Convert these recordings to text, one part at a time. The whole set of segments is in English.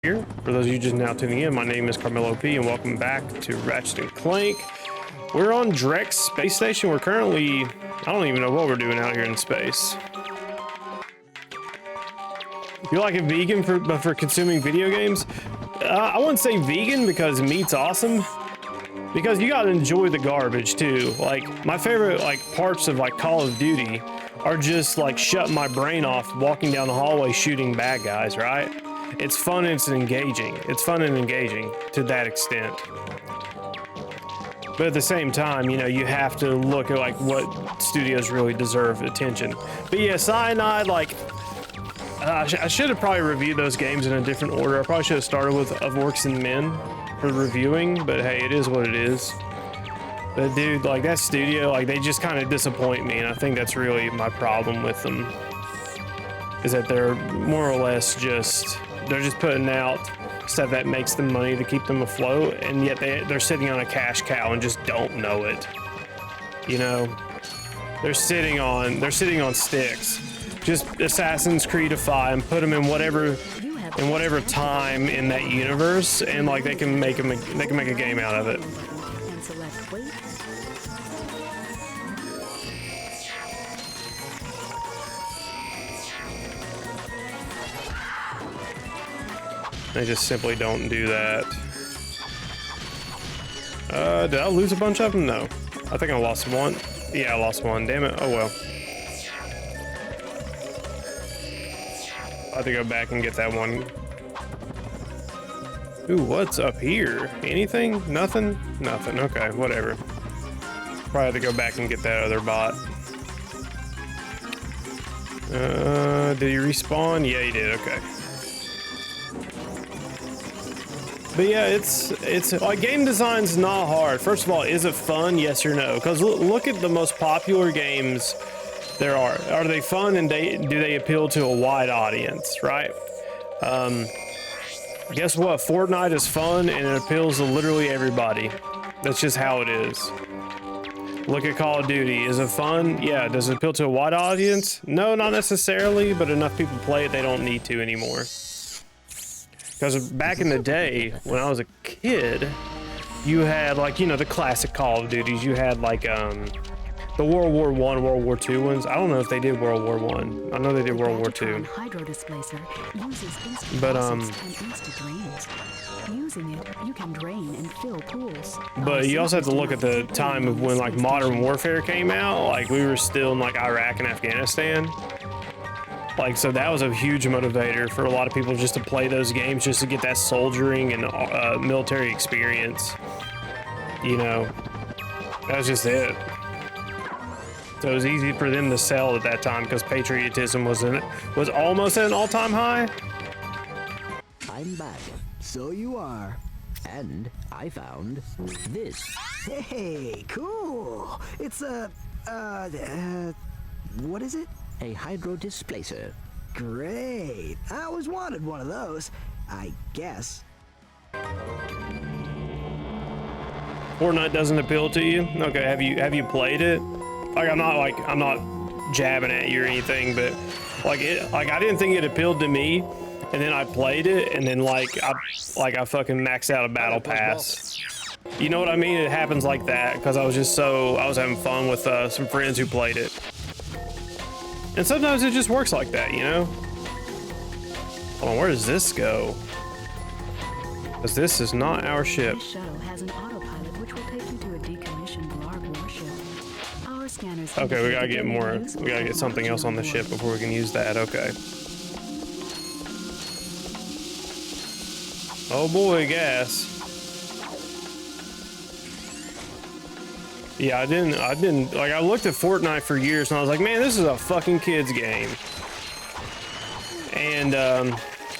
Here. For those of you just now tuning in, my name is CarmelOP and welcome back to Ratchet Clank. We're on Drex space station. We're currently, I don't even know what we're doing out here in space. You're like a vegan for consuming video games? I wouldn't say vegan because meat's awesome. Because you gotta enjoy the garbage too. Like my favorite parts of Call of Duty are just shutting my brain off, walking down the hallway shooting bad guys, right? It's fun and it's engaging. It's fun and engaging to that extent. But at the same time, you know, you have to look at what studios really deserve attention. But yeah, Cyanide, I should have probably reviewed those games in a different order. I probably should have started with Of Orcs and Men for reviewing, but hey, it is what it is. But dude, that studio, they just kind of disappoint me, and I think that's really my problem with them. Is that they're more or less they're just putting out stuff that makes them money to keep them afloat, and yet they're sitting on a cash cow and just don't know it. You know, they're sitting on sticks. Just Assassin's Creedify and put them in whatever time in that universe, and they can make a game out of it. They just simply don't do that. Did I lose a bunch of them? No. I think I lost one. Yeah, I lost one. Damn it. Oh well. I have to go back and get that one. Ooh, what's up here? Anything? Nothing? Nothing. Okay, whatever. Probably have to go back and get that other bot. Did he respawn? Yeah, he did. Okay. But yeah, it's game design's not hard. First of all, is it fun? Yes or no? Because look at the most popular games there are. Are they fun and do they appeal to a wide audience, right? Guess what? Fortnite is fun and it appeals to literally everybody. That's just how it is. Look at Call of Duty. Is it fun? Yeah. Does it appeal to a wide audience? No, not necessarily, but enough people play it, they don't need to anymore. Because back in the day, when I was a kid, you had the classic Call of Duties. You had the World War I, World War II ones. I don't know if they did World War I. I know they did World War II. But using it, you can drain and fill pools. But you also have to look at the time of when Modern Warfare came out. We were still in Iraq and Afghanistan. So that was a huge motivator for a lot of people just to play those games, just to get that soldiering and military experience. You know, that was just it. So it was easy for them to sell at that time because patriotism was almost at an all-time high. I'm back. So you are. And I found this. Hey, cool. It's a, what is it? A hydro displacer. Great. I always wanted one of those, I guess. Fortnite doesn't appeal to you? Okay, have you played it? I'm not jabbing at you or anything, but I didn't think it appealed to me, and then I played it, and then I fucking maxed out a battle pass. You know what I mean? It happens like that because I was having fun with some friends who played it. And sometimes it just works like that, you know? Hold on, where does this go? Because this is not our ship. This shuttle has an autopilot which will take you to a decommissioned large warship. Our scanners. Okay, we gotta get more. We gotta get something else on the ship before we can use that. Okay. Oh boy, gas. Yeah, I didn't, I looked at Fortnite for years and I was like, man, this is a fucking kid's game. And,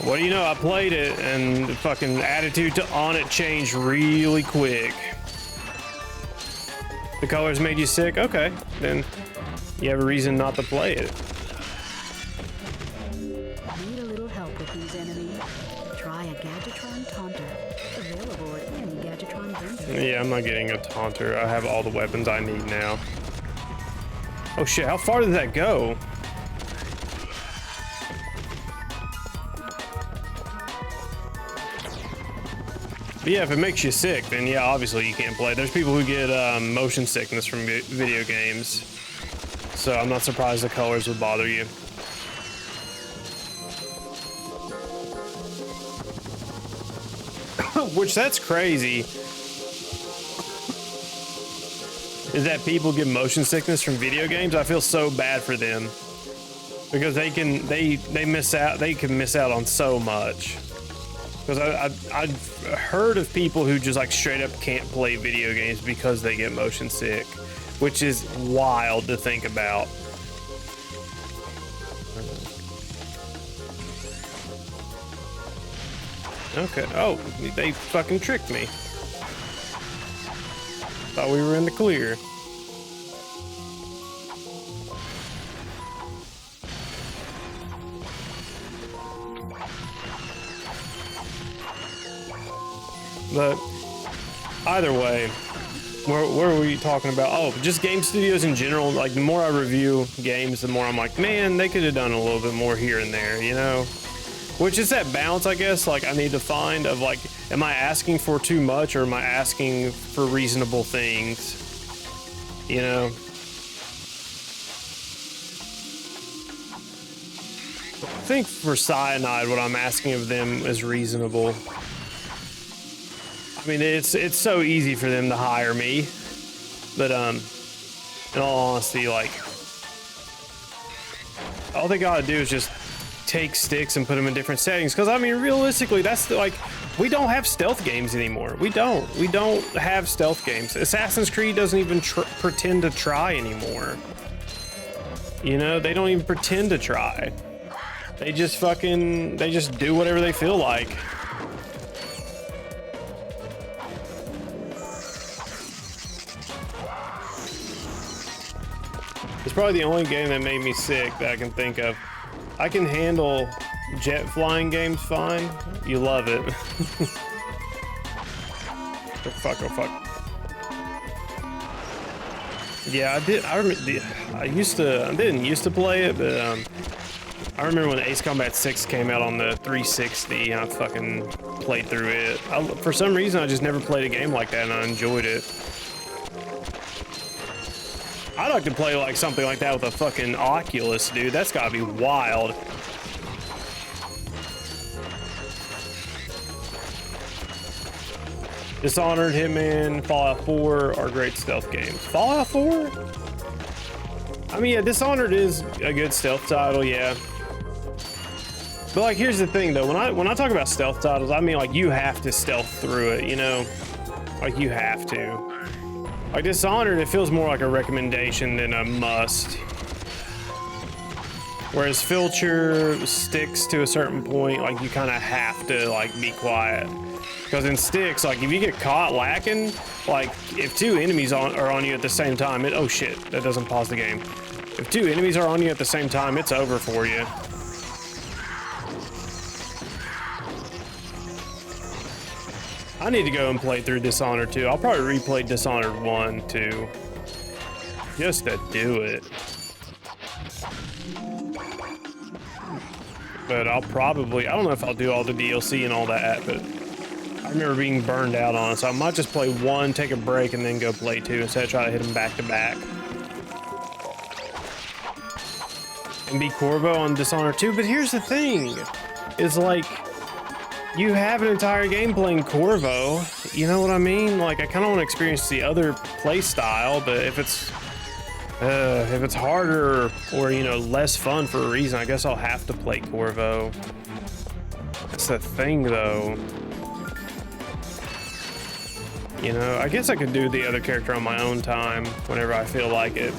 what do you know, I played it and the fucking attitude on it changed really quick. The colors made you sick? Okay, then you have a reason not to play it. Need a little help with these enemies? Try a Gadgetron Taunter. Available at any Gadgetron vendor. Yeah, I'm not getting a taunter. I have all the weapons I need now. Oh shit, how far did that go? But yeah, if it makes you sick, then yeah, obviously you can't play. There's people who get motion sickness from video games. So I'm not surprised the colors would bother you. Which, that's crazy. Is that people get motion sickness from video games? I feel so bad for them. Because they can miss out, they can miss out on so much. Because I've heard of people who just like straight up can't play video games because they get motion sick, which is wild to think about. Okay, oh, they fucking tricked me. Thought we were in the clear. But either way, where were we talking about? Oh, just game studios in general. Like, the more I review games, the more I'm like, man, they could have done a little bit more here and there, you know? Which is that balance, I guess, like I need to find of like, am I asking for too much or am I asking for reasonable things? You know? I think for Cyanide, what I'm asking of them is reasonable. I mean, it's so easy for them to hire me, but in all honesty, like, all they gotta do is just take sticks and put them in different settings. Because I mean, realistically, that's like, we don't have stealth games anymore. We don't have stealth games. Assassin's Creed doesn't even pretend to try anymore. You know, they don't even pretend to try. They just do whatever they feel like. It's probably the only game that made me sick that I can think of. I can handle jet flying games fine. You love it. Oh fuck, oh fuck. Yeah, I didn't used to play it, but I remember when Ace Combat 6 came out on the 360 and I fucking played through it. For some reason, I just never played a game like that and I enjoyed it. I'd like to play like something like that with a fucking Oculus, dude. That's gotta be wild. Dishonored, Hitman, Fallout 4 are great stealth games. Fallout 4? I mean, yeah, Dishonored is a good stealth title, yeah. But like, here's the thing though, when I talk about stealth titles, I mean like you have to stealth through it, you know? Like you have to. Like Dishonored, it feels more like a recommendation than a must. Whereas Filcher sticks to a certain point, like you kind of have to like be quiet. Because in sticks, like if you get caught lacking, like if two enemies are on you at the same time, oh shit, that doesn't pause the game. If two enemies are on you at the same time, it's over for you. I need to go and play through Dishonored 2. I'll probably replay Dishonored 1 too. Just to do it. But I'll probably, I don't know if I'll do all the DLC and all that, but I remember being burned out on it, so I might just play 1, take a break, and then go play 2 instead of trying to hit them back to back. And be Corvo on Dishonored 2, but here's the thing, is like, you have an entire game playing Corvo, you know what I mean? Like, I kind of want to experience the other play style, but if it's harder or, you know, less fun for a reason, I guess I'll have to play Corvo. That's the thing, though. You know, I guess I could do the other character on my own time whenever I feel like it.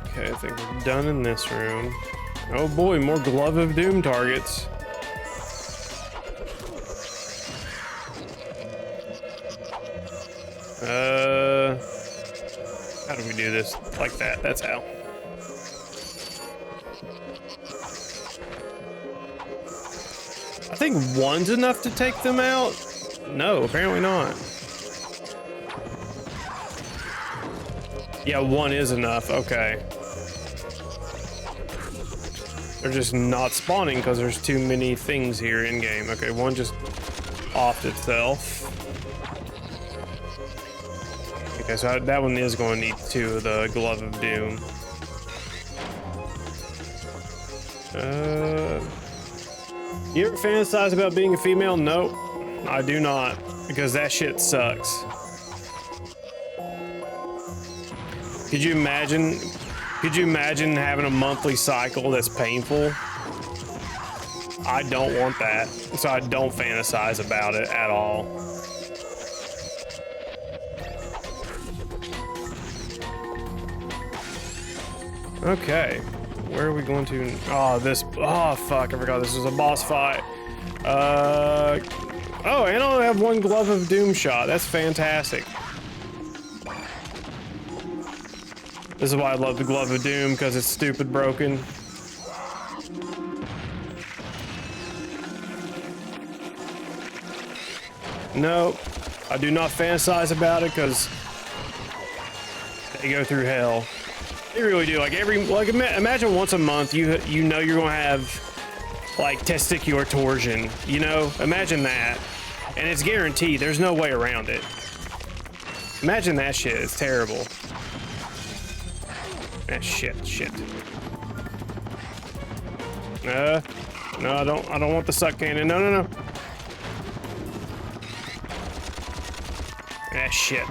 Okay, I think we're done in this room. Oh boy, more Glove of Doom targets. How do we do this? Like that, that's how. I think 1's enough to take them out. No, apparently not. Yeah, 1 is enough, okay. they're just not spawning because there's too many things here in game. Okay, one just offed itself. Okay, so that one is going to need 2 of the Glove of Doom. You ever fantasize about being a female? Nope, I do not, because that shit sucks. Could you imagine having a monthly cycle that's painful? I don't want that, so I don't fantasize about it at all. Okay, where are we going to? Oh, oh fuck, I forgot this was a boss fight. Oh, and I'll have 1 Glove of Doom shot. That's fantastic. This is why I love the Glove of Doom, because it's stupid broken. No, I do not fantasize about it, because they go through hell. They really do. Like imagine once a month you know you're gonna have like testicular torsion. You know, imagine that, and it's guaranteed. There's no way around it. Imagine that shit. It's terrible. Ah, shit. No, I don't want the suck cannon. No. Ah, shit.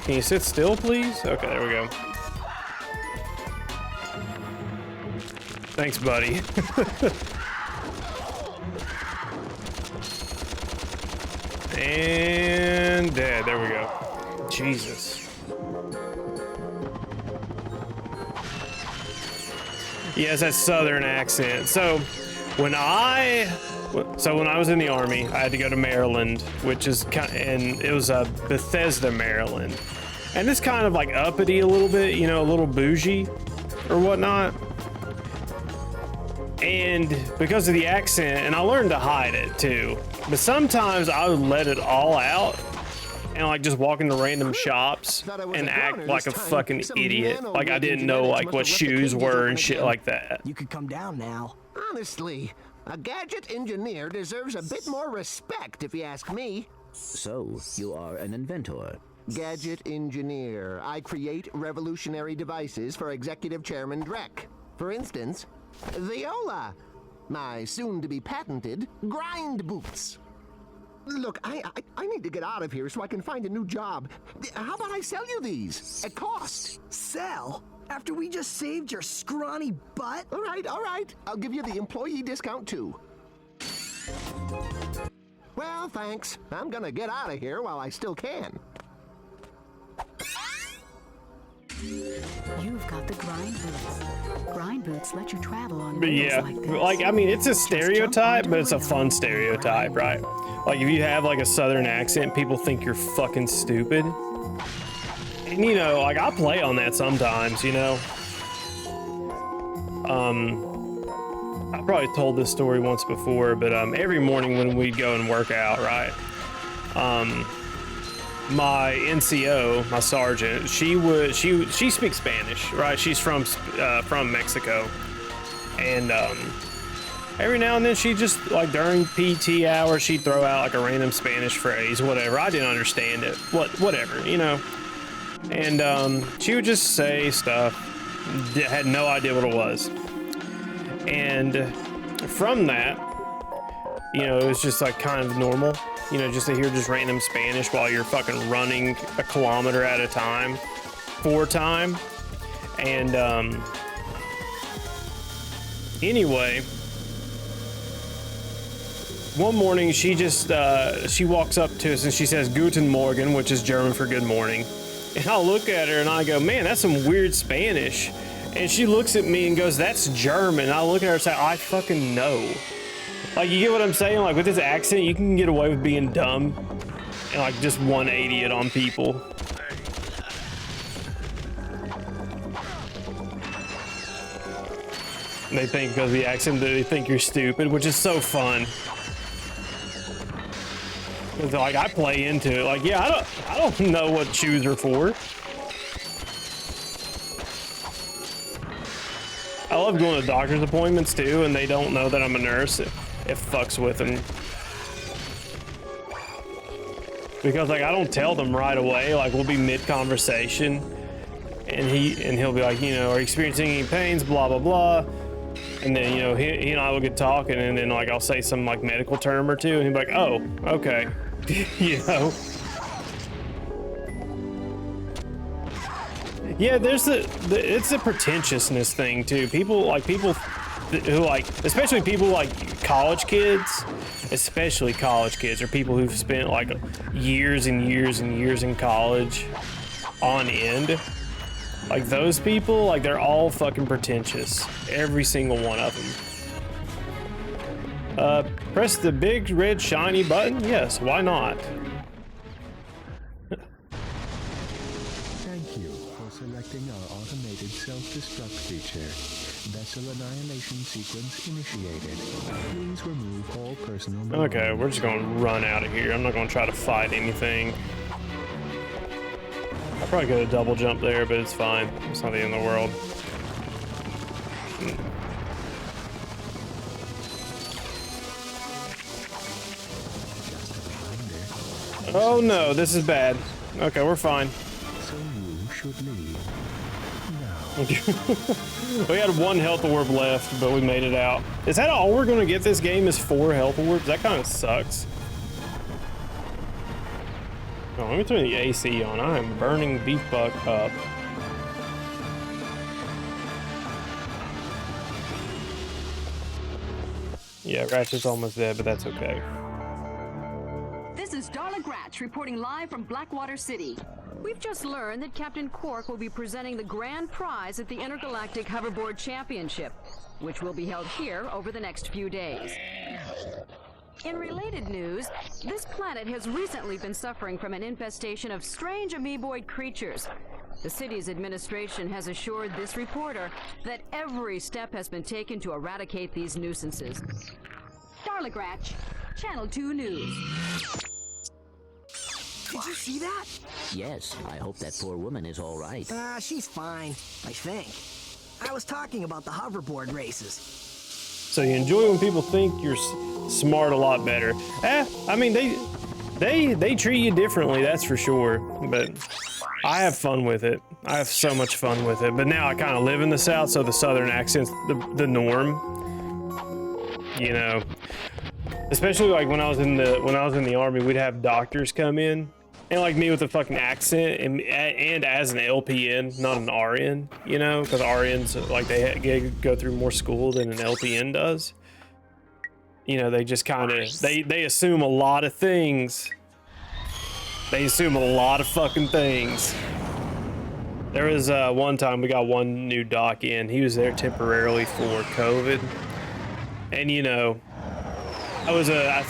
Can you sit still, please? Okay, there we go. Thanks, buddy. And dead. There we go. Jesus. He has that southern accent. So when I was in the army, I had to go to Maryland, which is and it was Bethesda, Maryland, and it's kind of like uppity a little bit, you know, a little bougie or whatnot. And because of the accent, and I learned to hide it too, but sometimes I would let it all out and like just walk into random shops and act like a fucking idiot, like I didn't know like what shoes were and shit like that. You could come down now. Honestly, a gadget engineer deserves a bit more respect, if you ask me. So, you are an inventor. Gadget engineer. I create revolutionary devices for Executive Chairman Drek. For instance, the Ola. My soon-to-be patented grind boots. Look, I need to get out of here so I can find a new job. How about I sell you these at cost? Sell? After we just saved your scrawny butt? All right. I'll give you the employee discount too. Well, thanks. I'm gonna get out of here while I still can. You've got the grind boots. Grind boots let you travel on But roads yeah, like this. like I mean, it's a stereotype, but it's a fun stereotype, right? Like if you have like a southern accent, people think you're fucking stupid. And you know, like I play on that sometimes, you know. I probably told this story once before, but every morning when we'd go and work out, right? My NCO, my sergeant, she speaks Spanish, right? She's from Mexico, and every now and then she just like during PT hours she'd throw out like a random Spanish phrase, whatever. I didn't understand it, whatever, you know. And she would just say stuff, had no idea what it was, and from that, you know, it was just like kind of normal. You know, just to hear just random Spanish while you're fucking running a kilometer at a time, 4 time. And anyway, one morning she just she walks up to us and she says Guten Morgen, which is German for good morning. And I look at her and I go, man, that's some weird Spanish. And she looks at me and goes, that's German. And I look at her and say, I fucking know. Like, you get what I'm saying? Like, with this accent, you can get away with being dumb and, like, just 180 it on people. They think because of the accent that they think you're stupid, which is so fun. 'Cause, like, I play into it. Like, yeah, I don't know what shoes are for. I love going to doctor's appointments too, and they don't know that I'm a nurse. It fucks with them. Because like I don't tell them right away. Like we'll be mid-conversation, and he'll be like, you know, are you experiencing any pains? Blah blah blah. And then you know he and I will get talking, and then like I'll say some like medical term or two, and he'll be like, oh, okay, you know. Yeah, there's it's a pretentiousness thing too. People who like, especially people like college kids, especially college kids, or people who've spent like years and years and years in college on end. Like those people, like they're all fucking pretentious. Every single one of them. Press the big red shiny button. Yes, why not? Thank you for selecting our automated self-destruct feature. Vessel annihilation sequence initiated. Please remove all personal belongings. Okay, we're just gonna run out of here. I'm not gonna try to fight anything. I probably could have double jumped there, but it's fine. It's not the end of the world. Oh no, this is bad. Okay, we're fine. So you should leave now. We had one health orb left, but we made it out. Is that all we're gonna get this game is 4 health orbs? That kind of sucks. Oh, let me turn the AC on. I am burning beef buck up. Yeah, Ratchet's almost dead, but that's okay. This is Darla Gratch reporting live from Blackwater City. We've just learned that Captain Quark will be presenting the grand prize at the Intergalactic Hoverboard Championship, which will be held here over the next few days. In related news, this planet has recently been suffering from an infestation of strange amoeboid creatures. The city's administration has assured this reporter that every step has been taken to eradicate these nuisances. Darla Gratch, Channel 2 News. Did you see that? Yes, I hope that poor woman is all right. She's fine, I think. I was talking about the hoverboard races. So you enjoy when people think you're smart a lot better. I mean, they treat you differently, that's for sure. But I have fun with it. I have so much fun with it. But now I kind of live in the South, so the Southern accent's the norm. You know, especially like when I was in the Army, we'd have doctors come in. And like me with a fucking accent, and as an LPN, not an RN, you know, because RNs like they go through more school than an LPN does. You know, they just kind of they assume a lot of things. They assume a lot of fucking things. There was one time we got one new doc in. He was there temporarily for COVID, and you know. I was a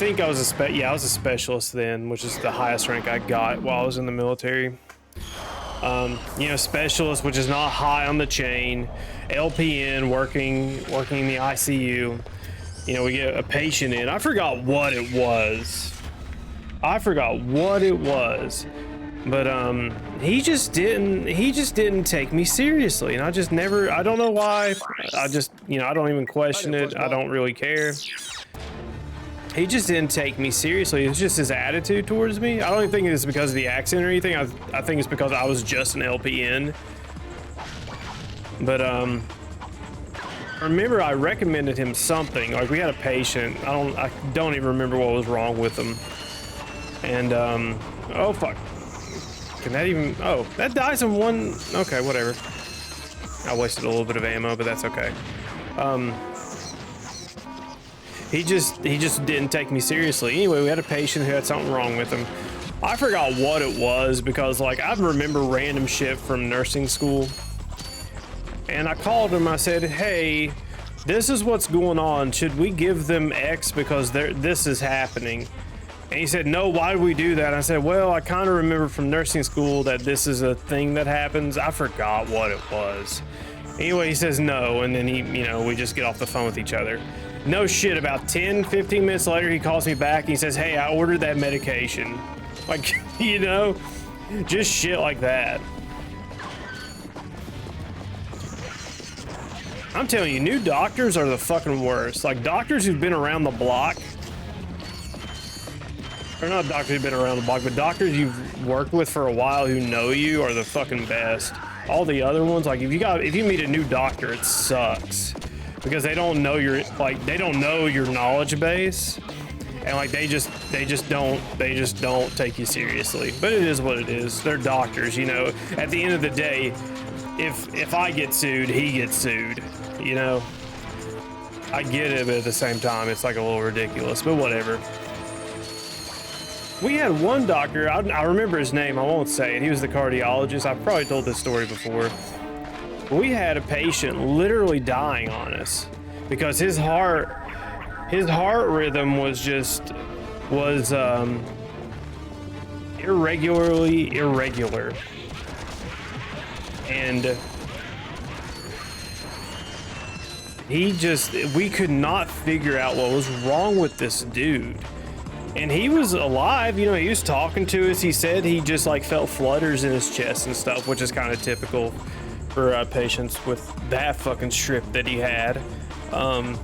specialist then, which is the highest rank I got while I was in the military. You know, specialist, which is not high on the chain. LPN, working in the ICU. You know, we get a patient in. I forgot what it was. But he just didn't take me seriously, and I don't know why. I don't even question it. I don't really care. He just didn't take me seriously. It was just his attitude towards me. I don't even think it's because of the accent or anything. I think it's because I was just an LPN. But remember I recommended him something. Like we had a patient. I don't even remember what was wrong with him. And oh fuck. Can that even? Oh, that dies in one. Okay, whatever. I wasted a little bit of ammo, but that's okay. He just didn't take me seriously. Anyway, we had a patient who had something wrong with him. I forgot what it was because like I remember random shit from nursing school. And I called him, I said, hey, this is what's going on. Should we give them X because this is happening? And he said, no, why do we do that? I said, well, I kind of remember from nursing school that this is a thing that happens. I forgot what it was. Anyway, he says no, and then we just get off the phone with each other. No shit, about 10, 15 minutes later, he calls me back and he says, hey, I ordered that medication. Like, you know, just shit like that. I'm telling you, new doctors are the fucking worst. Like, doctors who've been around the block, or not doctors who've been around the block, but doctors you've worked with for a while who know you are the fucking best. All the other ones, like, if you meet a new doctor, it sucks. Because they don't know your, like, they don't know your knowledge base. And like, they just don't take you seriously. But it is what it is. They're doctors, you know. At the end of the day, if I get sued, he gets sued, you know. I get it, but at the same time, it's like a little ridiculous, but whatever. We had one doctor, I remember his name, I won't say it. He was the cardiologist. I've probably told this story before. We had a patient literally dying on us because his heart rhythm was irregularly irregular. And we could not figure out what was wrong with this dude. And he was alive, you know, he was talking to us. He said he just like felt flutters in his chest and stuff, which is kind of typical for patients with that fucking strip that he had. And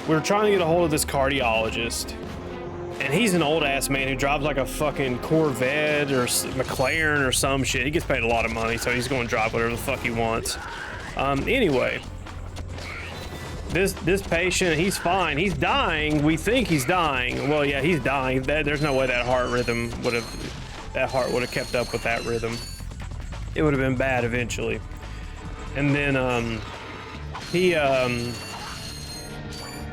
we're trying to get a hold of this cardiologist. And he's an old ass man who drives like a fucking Corvette or McLaren or some shit. He gets paid a lot of money, so he's going to drive whatever the fuck he wants. Anyway, this patient, he's fine. He's dying. We think he's dying. Well, yeah, he's dying. There's no way that heart would have kept up with that rhythm. It would have been bad eventually. And then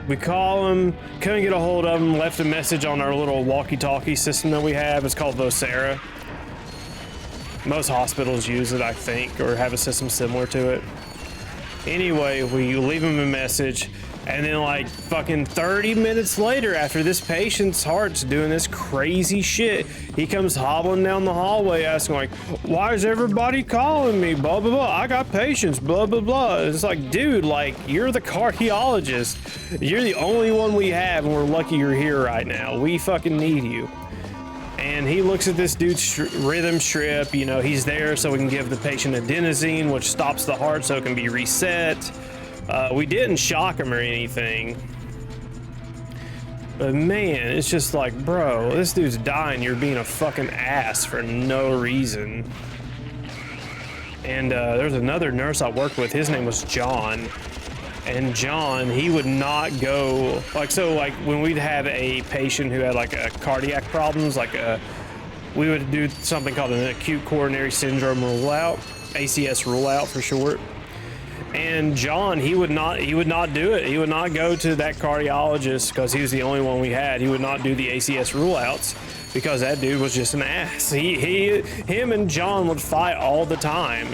we call him, couldn't get a hold of him, left a message on our little walkie-talkie system that we have. It's called Vocera. Most hospitals use it, I think, or have a system similar to it. Anyway, we leave him a message, and then like fucking 30 minutes later, after this patient's heart's doing this crazy shit, he comes hobbling down the hallway asking like, why is everybody calling me, blah blah blah, I got patients, blah blah blah. It's like, dude, like, you're the cardiologist, you're the only one we have, and we're lucky you're here right now. We fucking need you. And he looks at this dude's rhythm strip, you know, he's there so we can give the patient adenosine, which stops the heart so it can be reset. We didn't shock him or anything. But man, it's just like, bro, this dude's dying. You're being a fucking ass for no reason. And there's another nurse I worked with. His name was John. And John, he would not go, like, so like when we'd have a patient who had like a cardiac problems, like we would do something called an acute coronary syndrome rule out, ACS rule out for short. And John, he would not do it. He would not go to that cardiologist because he was the only one we had. He would not do the ACS rule outs because that dude was just an ass. Him and John would fight all the time.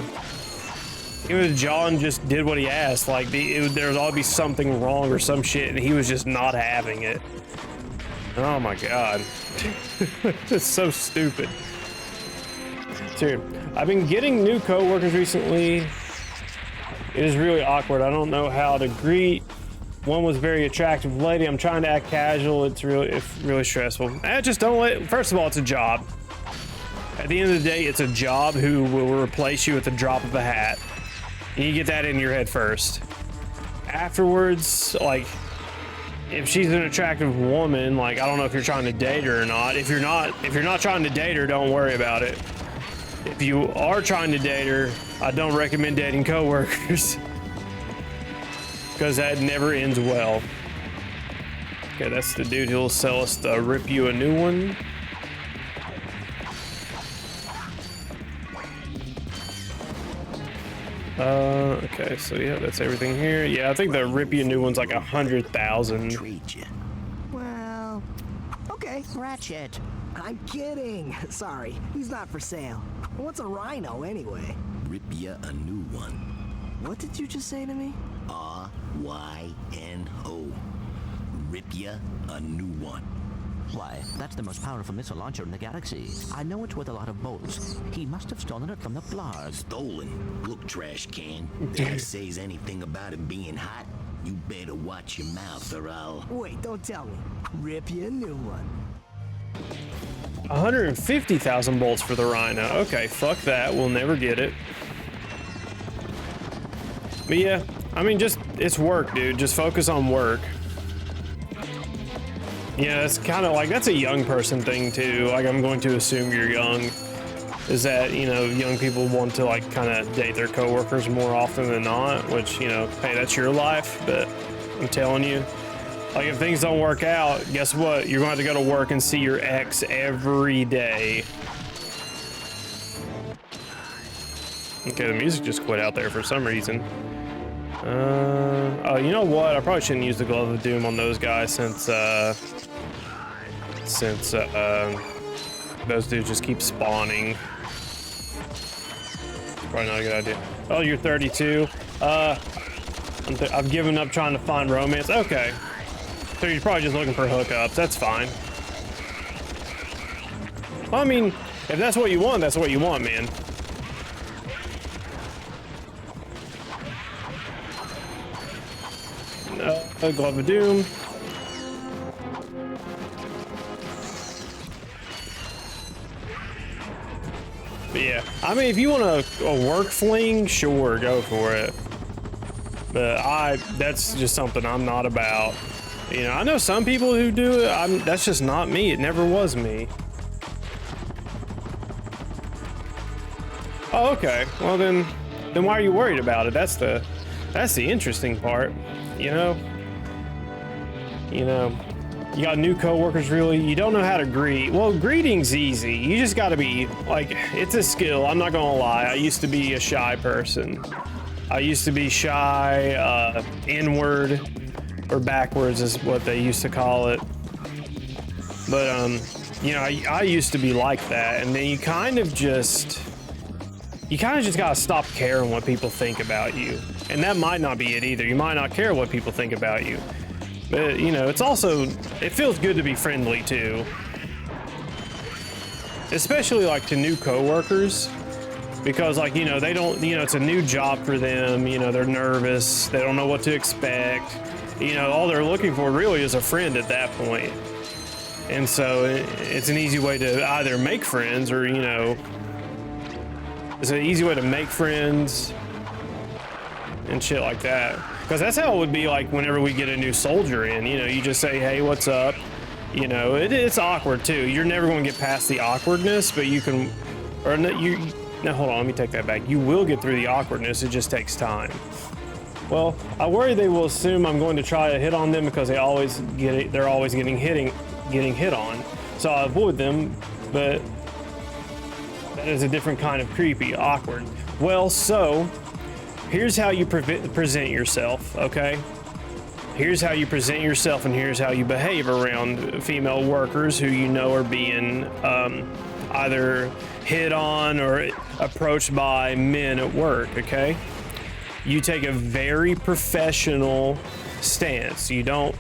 Even John just did what he asked, like there would always be something wrong or some shit, and he was just not having it. Oh my god. It's so stupid. Dude, I've been getting new coworkers recently. It is really awkward. I don't know how to greet. One was a very attractive lady. I'm trying to act casual. It's really stressful. Just don't let, first of all, it's a job. At the end of the day, it's a job who will replace you at the drop of a hat. You get that in your head first. Afterwards, like, if she's an attractive woman, like, I don't know if you're trying to date her or not. If you're not trying to date her, don't worry about it. If you are trying to date her, I don't recommend dating coworkers because that never ends well. Okay, that's the dude who'll sell us the rip you a new one. Okay, so yeah, that's everything here. Yeah, I think the rip you a new one's like 100,000. Treat you. Well, okay, Ratchet. I'm kidding. Sorry, he's not for sale. What's a rhino anyway? Rip ya a new one. What did you just say to me? R-Y-N-O. Rip ya a new one. Why, that's the most powerful missile launcher in the galaxy. I know it's worth a lot of bolts. He must have stolen it from the Blarg. Stolen? Look, trash can. Did I say anything about it being hot? You better watch your mouth or I'll... Wait, don't tell me. Rip you a new one. 150,000 bolts for the Rhino. Okay, fuck that. We'll never get it. But yeah, I mean, just, it's work, dude. Just focus on work. Yeah, it's kind of like, that's a young person thing too. Like, I'm going to assume you're young. Is that, you know, young people want to like kind of date their coworkers more often than not, which, you know, hey, that's your life, but I'm telling you, like, if things don't work out, guess what? You're going to have to go to work and see your ex every day. Okay, the music just quit out there for some reason. Oh, you know what? I probably shouldn't use the Glove of Doom on those guys since those dudes just keep spawning. Probably not a good idea. Oh, you're 32. I've given up trying to find romance. Okay. So you're probably just looking for hookups. That's fine. Well, I mean, if that's what you want, that's what you want, man. Glove of Doom. But yeah, I mean, if you want a work fling, sure, go for it. But that's just something I'm not about. You know, I know some people who do it. That's just not me. It never was me. Oh, okay. Well, then why are you worried about it? That's the interesting part. You know, you got new coworkers. Really, you don't know how to greet. Well, greeting's easy. You just got to be like, it's a skill. I'm not gonna lie. I used to be a shy person. I used to be shy, inward or backwards is what they used to call it. But you know, I used to be like that, and then you kind of just gotta stop caring what people think about you. And that might not be it either. You might not care what people think about you. But, you know, it feels good to be friendly too. Especially like to new coworkers. Because, like, you know, they don't, you know, it's a new job for them. You know, they're nervous. They don't know what to expect. You know, all they're looking for really is a friend at that point. And so it's an easy way to either make friends or, you know, it's an easy way to make friends and shit like that. Because that's how it would be like whenever we get a new soldier in. You know, you just say, hey, what's up? You know, it's awkward too. You're never going to get past the awkwardness, but you can, or no, now hold on, let me take that back. You will get through the awkwardness, it just takes time. Well, I worry they will assume I'm going to try to hit on them because they're always getting hit on. So I avoid them, but that is a different kind of creepy, awkward. Well, so here's how you present yourself, okay? Here's how you present yourself, and here's how you behave around female workers who you know are being either hit on or approached by men at work, okay? You take a very professional stance. You don't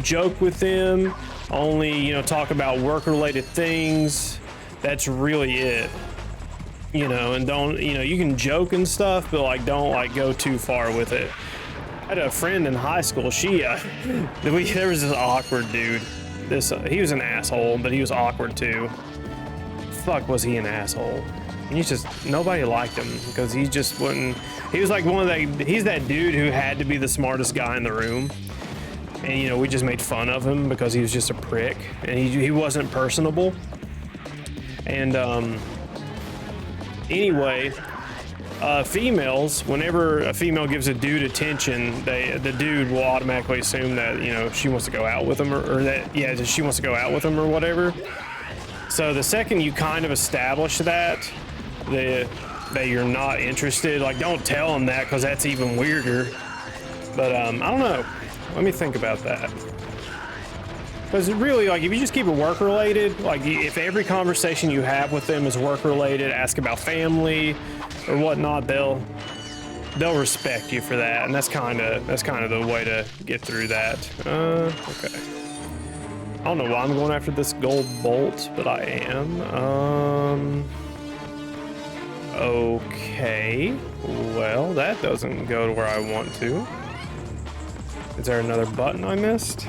joke with them, only, talk about work-related things. That's really it. And don't, you can joke and stuff, but don't go too far with it. I had a friend in high school. There was this awkward dude. He was an asshole, but he was awkward too. Fuck, was he an asshole? And nobody liked him because he just wouldn't. He was like he's that dude who had to be the smartest guy in the room. And we just made fun of him because he was just a prick and he wasn't personable. And anyway, females, whenever a female gives a dude attention, the dude will automatically assume that she wants to go out with him or that she wants to go out with him or whatever. So the second you kind of establish that you're not interested, don't tell them that because that's even weirder. But I don't know. Let me think about that. Because really, if you just keep it work related, if every conversation you have with them is work related, ask about family or whatnot, they'll respect you for that, and that's kind of the way to get through that. Okay. I don't know why I'm going after this gold bolt, but I am. Okay. Well, that doesn't go to where I want to. Is there another button I missed?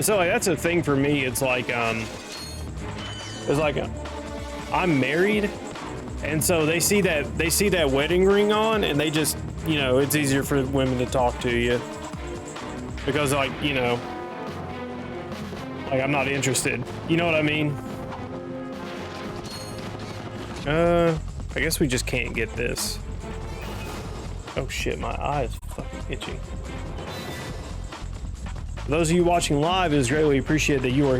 So like, that's a thing for me. It's like I'm married, and so they see that wedding ring on, and they just, you know, it's easier for women to talk to you because, like, you know, like I'm not interested. You know what I mean? I guess we just can't get this. Oh shit, my eye is fucking itching. For those of you watching live, it is greatly appreciated that you are